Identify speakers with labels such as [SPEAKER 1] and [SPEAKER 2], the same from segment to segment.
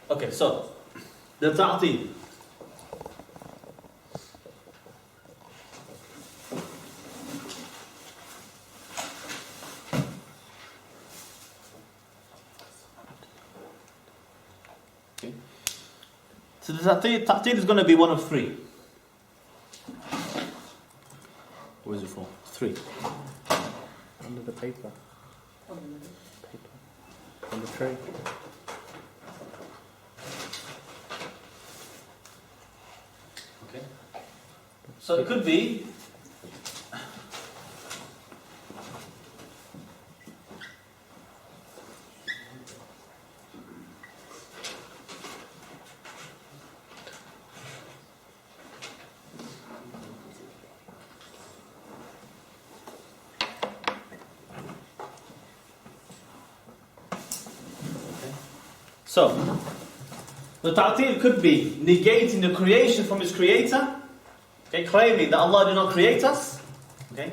[SPEAKER 1] Okay, so the ta'til. Okay. So the ta'til is going to be one of three. What is it for? Three.
[SPEAKER 2] Under the paper. On the tray.
[SPEAKER 1] Okay. So it could be so, the ta'til could be negating the creation from its creator, okay, claiming that Allah did not create us, okay,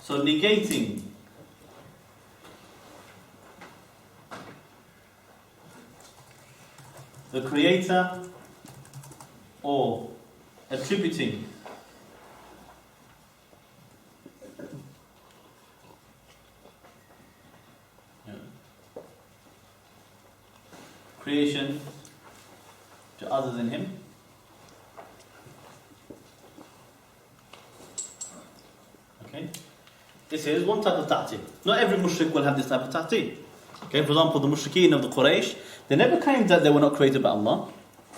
[SPEAKER 1] so negating the creator or attributing creation to other than him. Okay, this is one type of ta'til. Not every mushrik will have this type of ta'til. Okay, for example, the mushrikeen of the Quraysh, they never claimed that they were not created by Allah.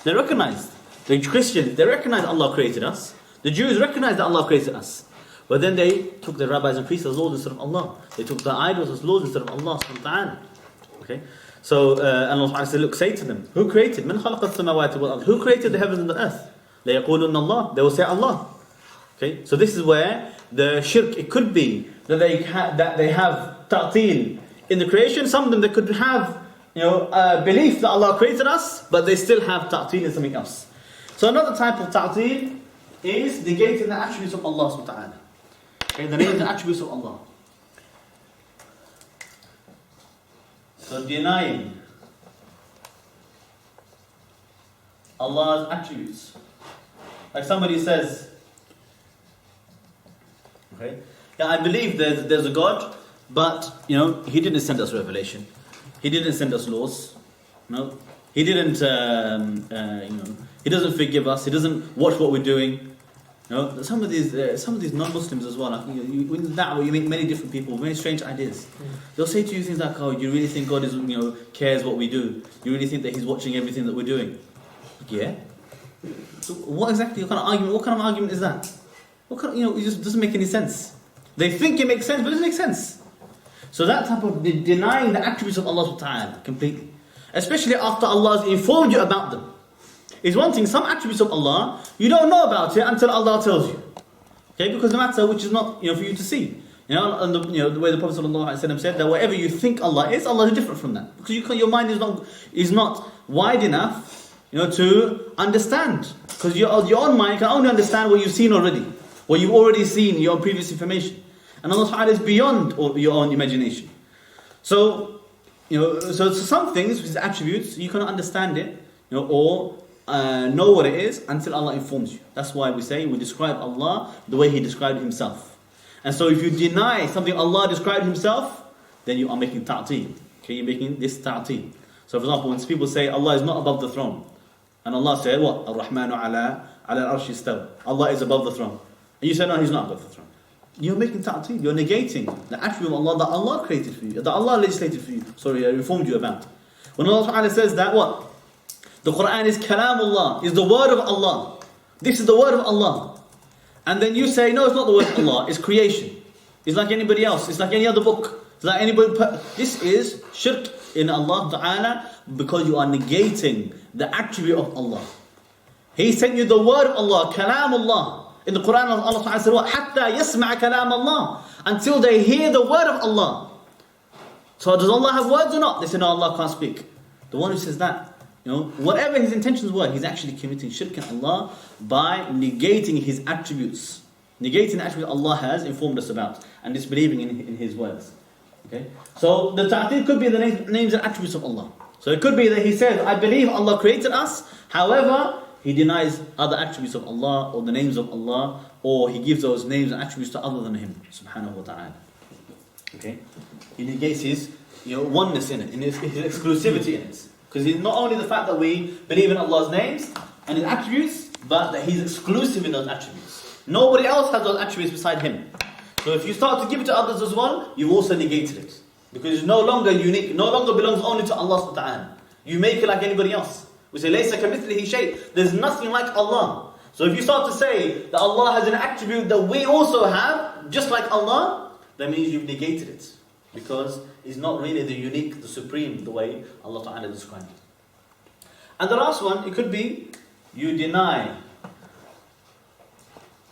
[SPEAKER 1] They recognized. The Christians, they recognized Allah created us. The Jews recognized that Allah created us. But then they took the rabbis and priests as lords instead of Allah. They took the idols as lords instead of Allah subhanahu wa ta'ala. Okay. So Allah said, look, say to them, who created? من خلق السماوات والأرض? Who created the heavens and the earth? ليقولون الله. They will say Allah. Okay, so this is where the shirk, it could be that they have ta'til in the creation. Some of them, they could have, belief that Allah created us, but they still have ta'til in something else. So another type of ta'til is negating the attributes of Allah subhanahu wa ta'ala. Okay, the names and attributes of Allah. So denying Allah's attributes. Like somebody says, okay, yeah, I believe there's a God, but He didn't send us revelation. He didn't send us laws. No, He didn't. He doesn't forgive us. He doesn't watch what we're doing. Some of these non-Muslims as well. Like, in da'wah, you meet many different people, many strange ideas. They'll say to you things like, "Oh, you really think God is, cares what we do? You really think that He's watching everything that we're doing?" Like, yeah. So what exactly? What kind of argument is that? It just doesn't make any sense. They think it makes sense, but it doesn't make sense. So that type of denying the attributes of Allah subhanahu wa ta'ala completely, especially after Allah has informed you about them. Is one thing. Some attributes of Allah, you don't know about it until Allah tells you. Okay, because the matter which is not for you to see. And the way the Prophet ﷺ said that whatever you think Allah is different from that. Because your mind is not wide enough, to understand. Because your own mind can only understand what you've seen already, what you've already seen, your previous information. And Allah Subhanahu is beyond your own imagination. So some things, which is attributes, you cannot understand it, or know what it is until Allah informs you. That's why we describe Allah the way He described Himself. And so if you deny something Allah described Himself, then you are making ta'til. Okay, you're making this ta'til. So for example, when people say Allah is not above the throne, and Allah said what? Ar-Rahmanu ala al-arsh istawa. Allah is above the throne. And you say no, He's not above the throne. You're making ta'til. You're negating the attribute of Allah that Allah created for you, that Allah legislated for you. Informed you about. When Allah Ta'ala says that what? The Quran is kalamullah, is the word of Allah. This is the word of Allah. And then you say, no, it's not the word of Allah, it's creation. It's like anybody else, it's like any other book. It's like anybody. This is shirk in Allah Ta'ala because you are negating the attribute of Allah. He sent you the word of Allah, kalamullah. In the Quran, Allah Ta'ala said, حَتَّى يَسْمَعَ كَلَامَ اللَّهِ, until they hear the word of Allah. So does Allah have words or not? They say, no, Allah can't speak. The one who says that, whatever his intentions were, he's actually committing shirk in Allah by negating His attributes. Negating the attributes Allah has informed us about and disbelieving in His words. Okay? So the ta'til could be the names and attributes of Allah. So it could be that he says, I believe Allah created us, however, he denies other attributes of Allah or the names of Allah, or he gives those names and attributes to other than him, subhanahu wa ta'ala. Okay? He negates his oneness in it, in his exclusivity in it. Because it's not only the fact that we believe in Allah's names and His attributes, but that He's exclusive in those attributes. Nobody else has those attributes beside Him. So if you start to give it to others as well, you've also negated it. Because it's no longer unique, no longer belongs only to Allah subhanahu wa ta'ala. You make it like anybody else. We say, لَيْسَ كَمِثْلِهِ شَيْءٍ. There's nothing like Allah. So if you start to say that Allah has an attribute that we also have, just like Allah, that means you've negated it. Because it's not really the unique, the supreme, the way Allah Ta'ala described it. And the last one, it could be, you deny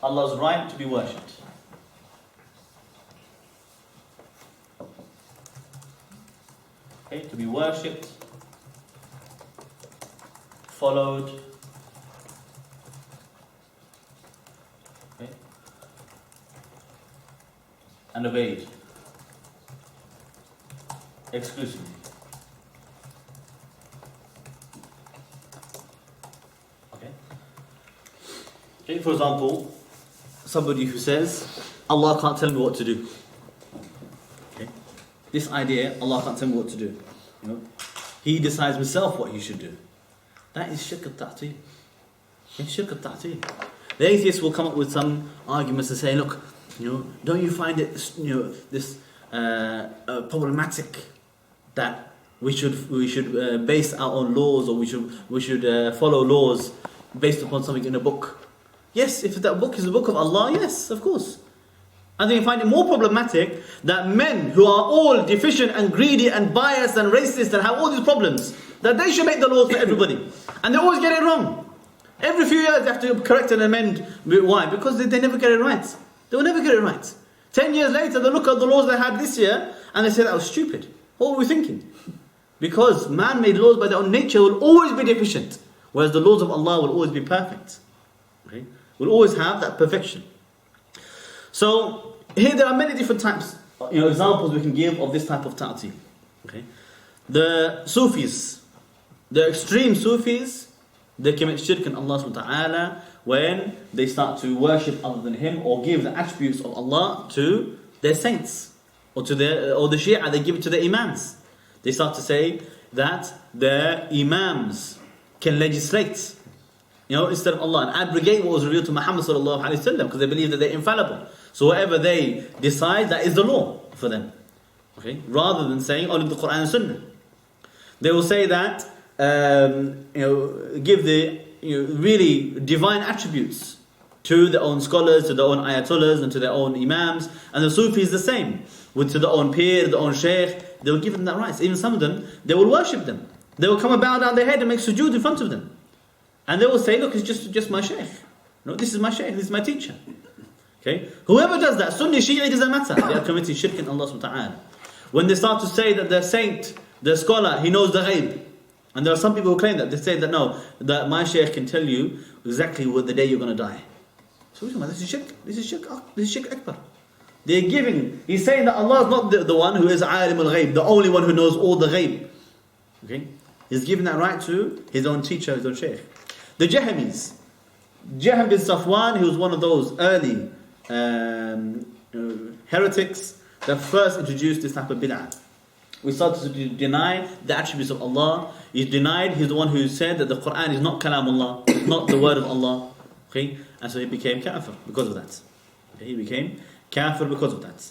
[SPEAKER 1] Allah's right to be worshipped. Okay, to be worshipped, followed, okay, and obeyed exclusively. Okay, for example, somebody who says, Allah can't tell me what to do. Okay, this idea, Allah can't tell me what to do. He decides himself what he should do. That is shirk al-ta'til. It's shirk al-ta'til. The atheists will come up with some arguments and say, look, don't you find it, this problematic that we should base our own laws, or we should follow laws based upon something in a book? Yes, if that book is the book of Allah, yes, of course. I think you find it more problematic that men who are all deficient and greedy and biased and racist and have all these problems, that they should make the laws for everybody. And they always get it wrong. Every few years they have to correct and amend. Why? Because they never get it right. They will never get it right. 10 years later, they look at the laws they had this year and they say that was stupid. What were we thinking? Because man-made laws by their own nature will always be deficient, whereas the laws of Allah will always be perfect. Okay? Will always have that perfection. So here there are many different types, examples we can give of this type of ta'til. Okay? The Sufis, the extreme Sufis, they commit shirk in Allah subhanahu wa ta'ala when they start to worship other than Him or give the attributes of Allah to their saints or the Shia, they give it to their imams. They start to say that their imams can legislate, instead of Allah, and abrogate what was revealed to Muhammad sallallahu alaihi wasallam, because they believe that they're infallible. So whatever they decide, that is the law for them. Okay, rather than saying only the Quran and Sunnah, they will say that give the really divine attributes to their own scholars, to their own ayatollahs, and to their own imams. And the Sufis the same, to their own pir, their own sheikh. They will give them that right. Even some of them, they will worship them. They will come and bow down their head and make sujood in front of them. And they will say, look, it's just my sheikh. This is my sheikh, this is my teacher. Okay? Whoever does that, Sunni, Shi'i, it doesn't matter. They are committing shirk in Allah subhanahu wa ta'ala. When they start to say that their saint, their scholar, he knows the ghaib. And there are some people who claim that. They say that no, that my shaykh can tell you exactly what the day you're going to die. So this is shirk. This is shirk. This is shirk akbar. They're giving. He's saying that Allah is not the one who is alim al-ghaib, the only one who knows all the ghaib. Okay? He's giving that right to his own teacher, his own shaykh. The Jahmis. Jahm bin Safwan, he was one of those early heretics that first introduced this type of bid'ah. We started to deny the attributes of Allah. He's the one who said that the Quran is not kalamullah, it's not the word of Allah. Okay? And so he became kafir because of that. Okay? He became kafir because of that.